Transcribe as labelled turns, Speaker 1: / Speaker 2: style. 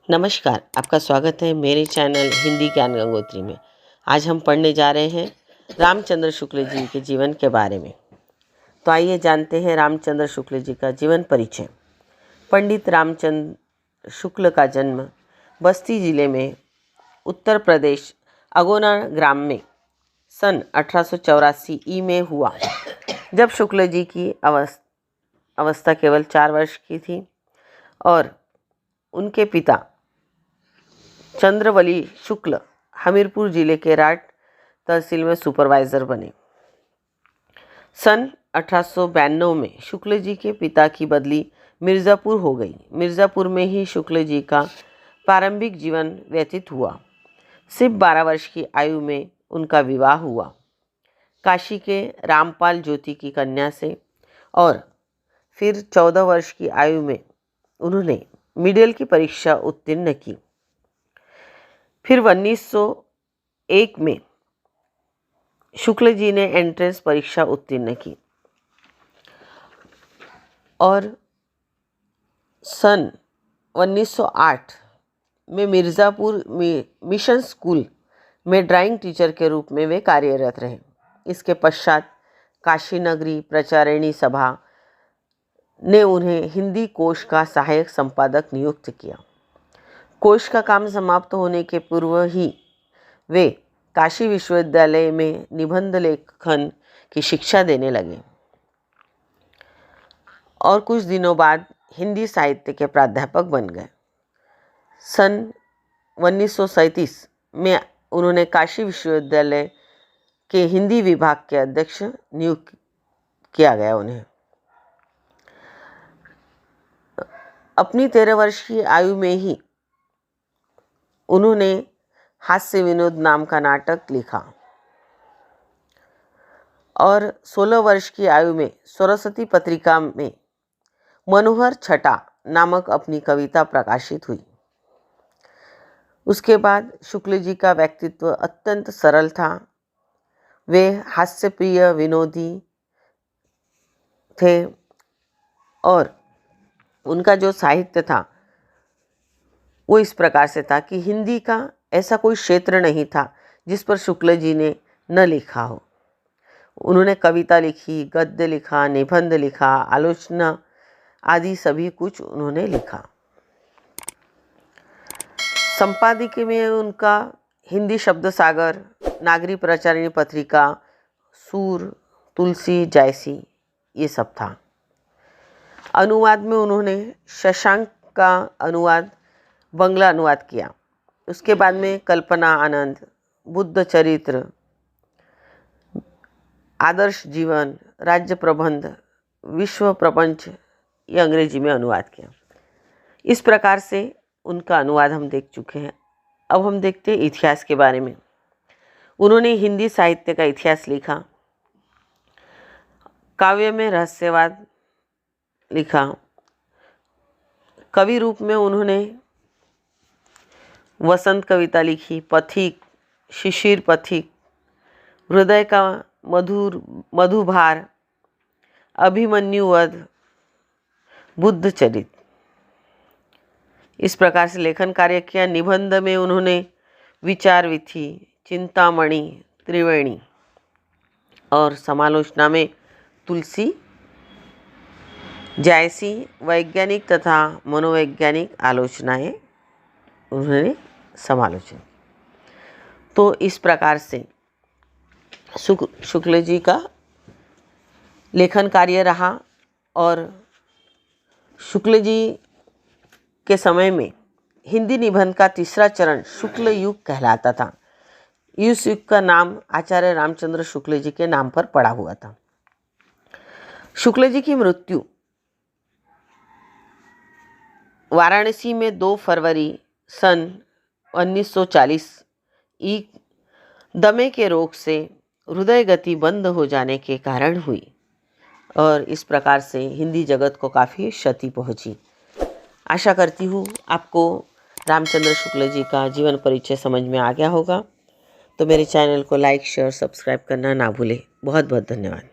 Speaker 1: नमस्कार, आपका स्वागत है मेरे चैनल हिंदी ज्ञान गंगोत्री में। आज हम पढ़ने जा रहे हैं रामचंद्र शुक्ल जी के जीवन के बारे में। तो आइए जानते हैं रामचंद्र शुक्ल जी का जीवन परिचय। पंडित रामचंद्र शुक्ल का जन्म बस्ती जिले में उत्तर प्रदेश अगोना ग्राम में सन 1884 ई में हुआ। जब शुक्ल जी की अवस्था केवल 4 वर्ष की थी और उनके पिता चंद्रवली शुक्ल हमीरपुर जिले के राट तहसील में सुपरवाइज़र बने। सन 1892 में शुक्ल जी के पिता की बदली मिर्ज़ापुर हो गई। मिर्ज़ापुर में ही शुक्ल जी का प्रारंभिक जीवन व्यतीत हुआ। सिर्फ 12 वर्ष की आयु में उनका विवाह हुआ काशी के रामपाल ज्योति की कन्या से, और फिर 14 वर्ष की आयु में उन्होंने मिडिल की परीक्षा उत्तीर्ण की। फिर 1901 में शुक्ल जी ने एंट्रेंस परीक्षा उत्तीर्ण की और सन 1908 में मिर्ज़ापुर मिशन स्कूल में ड्राइंग टीचर के रूप में वे कार्यरत रहे। इसके पश्चात काशी नगरी प्रचारिणी सभा ने उन्हें हिंदी कोश का सहायक संपादक नियुक्त किया। कोश का काम समाप्त होने के पूर्व ही वे काशी विश्वविद्यालय में निबंध लेखन की शिक्षा देने लगे और कुछ दिनों बाद हिंदी साहित्य के प्राध्यापक बन गए। सन 1937 में उन्होंने काशी विश्वविद्यालय के हिंदी विभाग के अध्यक्ष नियुक्त किया गया। उन्हें अपनी 13 वर्ष की आयु में ही उन्होंने हास्य विनोद नाम का नाटक लिखा और 16 वर्ष की आयु में सरस्वती पत्रिका में मनोहर छटा नामक अपनी कविता प्रकाशित हुई। उसके बाद शुक्ल जी का व्यक्तित्व अत्यंत सरल था। वे हास्यप्रिय विनोदी थे और उनका जो साहित्य था वो इस प्रकार से था कि हिंदी का ऐसा कोई क्षेत्र नहीं था जिस पर शुक्ल जी ने न लिखा हो। उन्होंने कविता लिखी, गद्य लिखा, निबंध लिखा, आलोचना आदि सभी कुछ उन्होंने लिखा। संपादकीय में उनका हिंदी शब्द सागर, नागरी प्रचारिणी पत्रिका, सूर, तुलसी, जायसी ये सब था। अनुवाद में उन्होंने शशांक का अनुवाद बंगला अनुवाद किया। उसके बाद में कल्पना आनंद, बुद्ध चरित्र, आदर्श जीवन, राज्य प्रबंध, विश्व प्रपंच ये अंग्रेजी में अनुवाद किया। इस प्रकार से उनका अनुवाद हम देख चुके हैं। अब हम देखते हैं इतिहास के बारे में। उन्होंने हिंदी साहित्य का इतिहास लिखा, काव्य में रहस्यवाद लिखा, कवि रूप में उन्होंने वसंत कविता लिखी, पथिक, शिशिर पथिक, हृदय का मधुभार, अभिमन्यु वध, बुद्ध चरित इस प्रकार से लेखन कार्य किया। निबंध में उन्होंने विचार विथि, चिंतामणि, त्रिवेणी और समालोचना में तुलसी, जायसी, वैज्ञानिक तथा मनोवैज्ञानिक आलोचनाएं उन्होंने समालोचना। तो इस प्रकार से शुक्ल जी का लेखन कार्य रहा और शुक्ल जी के समय में हिंदी निबंध का तीसरा चरण शुक्ल युग कहलाता था। इस युग का नाम आचार्य रामचंद्र शुक्ल जी के नाम पर पड़ा हुआ था। शुक्ल जी की मृत्यु वाराणसी में 2 फरवरी सन 1940 ई दमे के रोग से हृदय गति बंद हो जाने के कारण हुई और इस प्रकार से हिंदी जगत को काफ़ी क्षति पहुंची। आशा करती हूँ आपको रामचंद्र शुक्ल जी का जीवन परिचय समझ में आ गया होगा। तो मेरे चैनल को लाइक, शेयर, सब्सक्राइब करना ना भूलें। बहुत बहुत धन्यवाद।